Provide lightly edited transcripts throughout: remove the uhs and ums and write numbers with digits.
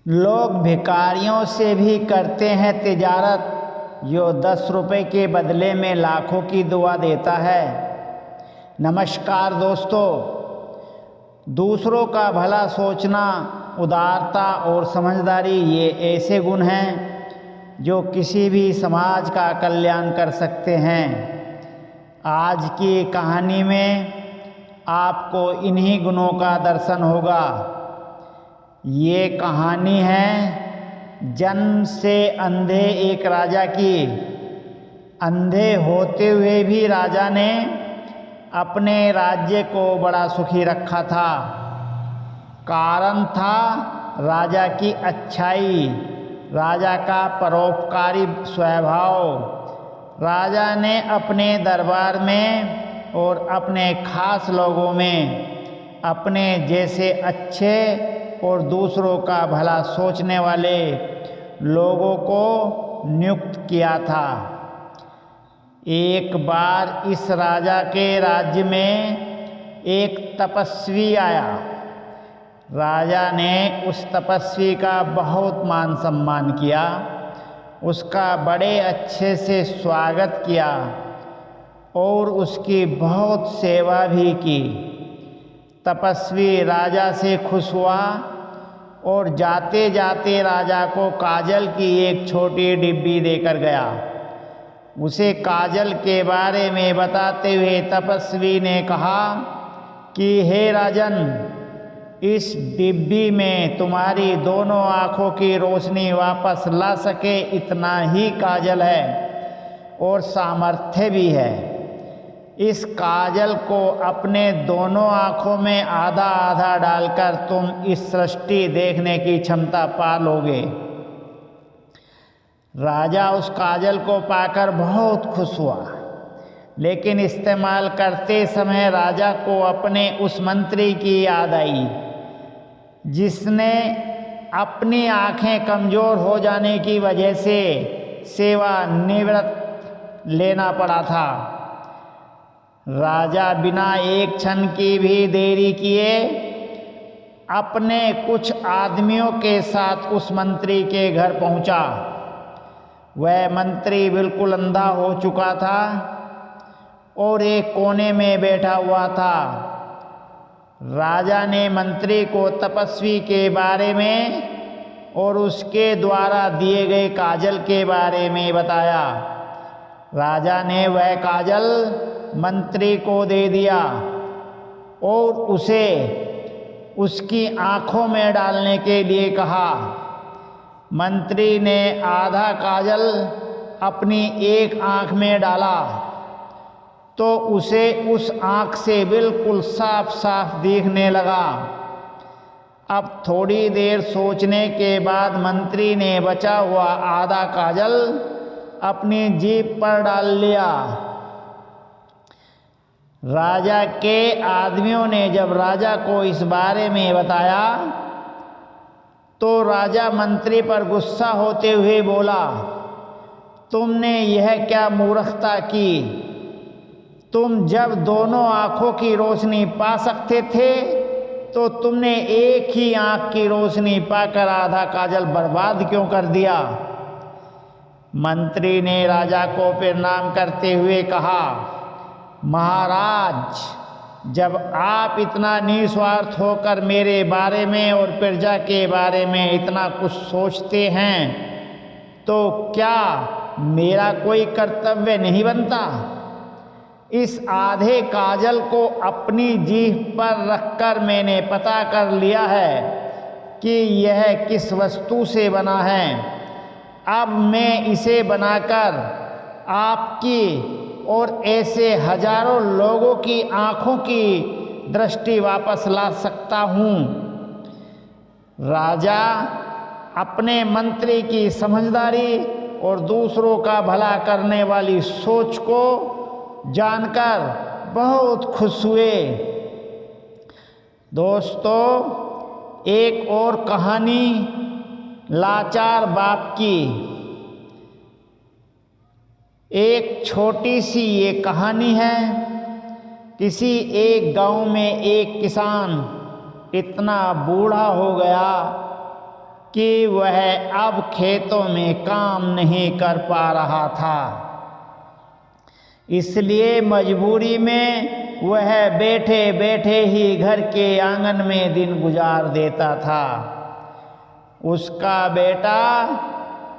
लोग भिखारियों से भी करते हैं तिजारत, जो 10 रुपए के बदले में लाखों की दुआ देता है। नमस्कार दोस्तों, दूसरों का भला सोचना, उदारता और समझदारी ये ऐसे गुण हैं जो किसी भी समाज का कल्याण कर सकते हैं। आज की कहानी में आपको इन्हीं गुणों का दर्शन होगा। ये कहानी है जन्म से अंधे एक राजा की। अंधे होते हुए भी राजा ने अपने राज्य को बड़ा सुखी रखा था। कारण था राजा की अच्छाई, राजा का परोपकारी स्वभाव। राजा ने अपने दरबार में और अपने खास लोगों में अपने जैसे अच्छे और दूसरों का भला सोचने वाले लोगों को नियुक्त किया था। एक बार इस राजा के राज्य में एक तपस्वी आया। राजा ने उस तपस्वी का बहुत मान सम्मान किया, उसका बड़े अच्छे से स्वागत किया और उसकी बहुत सेवा भी की। तपस्वी राजा से खुश हुआ और जाते जाते राजा को काजल की एक छोटी डिब्बी देकर गया। उसे काजल के बारे में बताते हुए तपस्वी ने कहा कि हे राजन, इस डिब्बी में तुम्हारी दोनों आँखों की रोशनी वापस ला सके इतना ही काजल है और सामर्थ्य भी है। इस काजल को अपने दोनों आँखों में आधा आधा डालकर तुम इस सृष्टि देखने की क्षमता पा लोगे। राजा उस काजल को पाकर बहुत खुश हुआ, लेकिन इस्तेमाल करते समय राजा को अपने उस मंत्री की याद आई जिसने अपनी आँखें कमज़ोर हो जाने की वजह से सेवानिवृत्त लेना पड़ा था। राजा बिना एक क्षण की भी देरी किए अपने कुछ आदमियों के साथ उस मंत्री के घर पहुंचा। वह मंत्री बिल्कुल अंधा हो चुका था और एक कोने में बैठा हुआ था। राजा ने मंत्री को तपस्वी के बारे में और उसके द्वारा दिए गए काजल के बारे में बताया। राजा ने वह काजल मंत्री को दे दिया और उसे उसकी आँखों में डालने के लिए कहा। मंत्री ने आधा काजल अपनी एक आँख में डाला तो उसे उस आँख से बिल्कुल साफ साफ दिखने लगा। अब थोड़ी देर सोचने के बाद मंत्री ने बचा हुआ आधा काजल अपनी जीभ पर डाल लिया। राजा के आदमियों ने जब राजा को इस बारे में बताया तो राजा मंत्री पर गुस्सा होते हुए बोला, तुमने यह क्या मूर्खता की? तुम जब दोनों आँखों की रोशनी पा सकते थे तो तुमने एक ही आँख की रोशनी पाकर आधा काजल बर्बाद क्यों कर दिया? मंत्री ने राजा को प्रणाम करते हुए कहा, महाराज, जब आप इतना निस्वार्थ होकर मेरे बारे में और प्रजा के बारे में इतना कुछ सोचते हैं तो क्या मेरा कोई कर्तव्य नहीं बनता? इस आधे काजल को अपनी जीभ पर रखकर मैंने पता कर लिया है कि यह किस वस्तु से बना है। अब मैं इसे बनाकर आपकी और ऐसे हजारों लोगों की आँखों की दृष्टि वापस ला सकता हूँ। राजा अपने मंत्री की समझदारी और दूसरों का भला करने वाली सोच को जानकर बहुत खुश हुए। दोस्तों, एक और कहानी लाचार बाप की। एक छोटी सी ये कहानी है। किसी एक गांव में एक किसान इतना बूढ़ा हो गया कि वह अब खेतों में काम नहीं कर पा रहा था, इसलिए मजबूरी में वह बैठे बैठे ही घर के आंगन में दिन गुजार देता था। उसका बेटा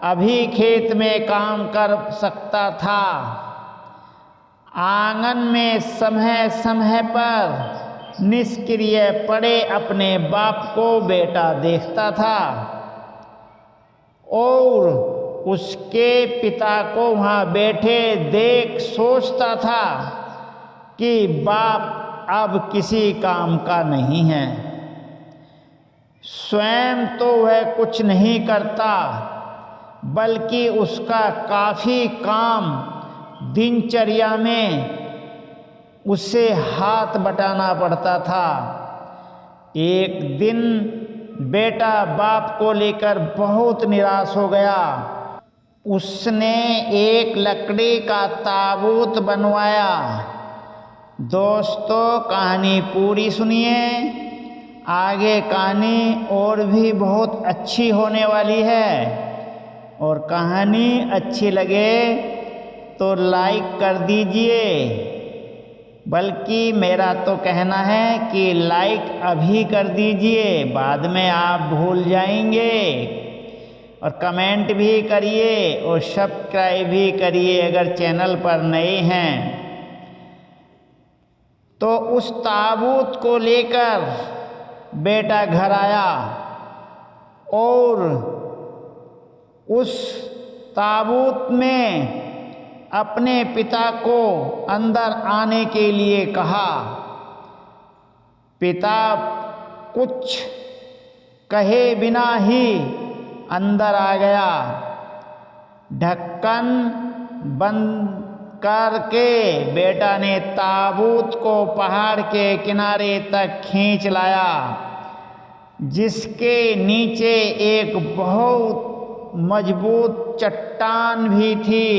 अभी खेत में काम कर सकता था। आंगन में समय समय पर निष्क्रिय पड़े अपने बाप को बेटा देखता था और उसके पिता को वहाँ बैठे देख सोचता था कि बाप अब किसी काम का नहीं है। स्वयं तो वह कुछ नहीं करता, बल्कि उसका काफ़ी काम दिनचर्या में उसे हाथ बटाना पड़ता था। एक दिन बेटा बाप को लेकर बहुत निराश हो गया। उसने एक लकड़ी का ताबूत बनवाया। दोस्तों, कहानी पूरी सुनिए, आगे कहानी और भी बहुत अच्छी होने वाली है। और कहानी अच्छी लगे तो लाइक कर दीजिए, बल्कि मेरा तो कहना है कि लाइक अभी कर दीजिए, बाद में आप भूल जाएंगे। और कमेंट भी करिए और सब्सक्राइब भी करिए अगर चैनल पर नए हैं। तो उस ताबूत को लेकर बेटा घर आया और उस ताबूत में अपने पिता को अंदर आने के लिए कहा। पिता कुछ कहे बिना ही अंदर आ गया। ढक्कन बंद करके बेटा ने ताबूत को पहाड़ के किनारे तक खींच लाया, जिसके नीचे एक बहुत मजबूत चट्टान भी थी।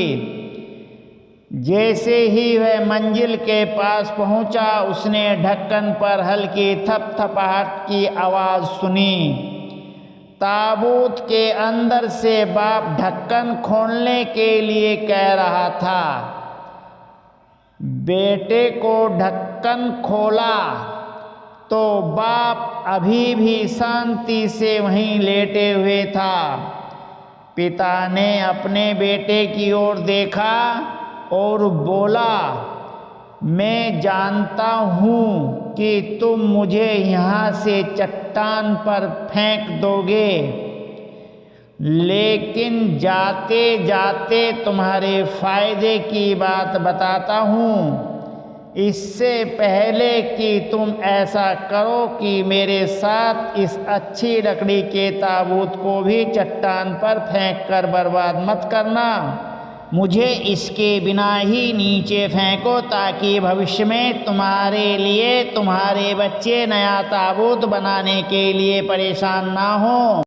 जैसे ही वह मंजिल के पास पहुंचा, उसने ढक्कन पर हल्की थपथपाहट की आवाज़ सुनी। ताबूत के अंदर से बाप ढक्कन खोलने के लिए कह रहा था। बेटे को ढक्कन खोला तो बाप अभी भी शांति से वहीं लेटे हुए था। पिता ने अपने बेटे की ओर देखा और बोला, मैं जानता हूँ कि तुम मुझे यहाँ से चट्टान पर फेंक दोगे, लेकिन जाते जाते तुम्हारे फायदे की बात बताता हूँ। इससे पहले कि तुम ऐसा करो कि मेरे साथ इस अच्छी लकड़ी के ताबूत को भी चट्टान पर फेंक कर बर्बाद मत करना। मुझे इसके बिना ही नीचे फेंको, ताकि भविष्य में तुम्हारे लिए तुम्हारे बच्चे नया ताबूत बनाने के लिए परेशान ना हो।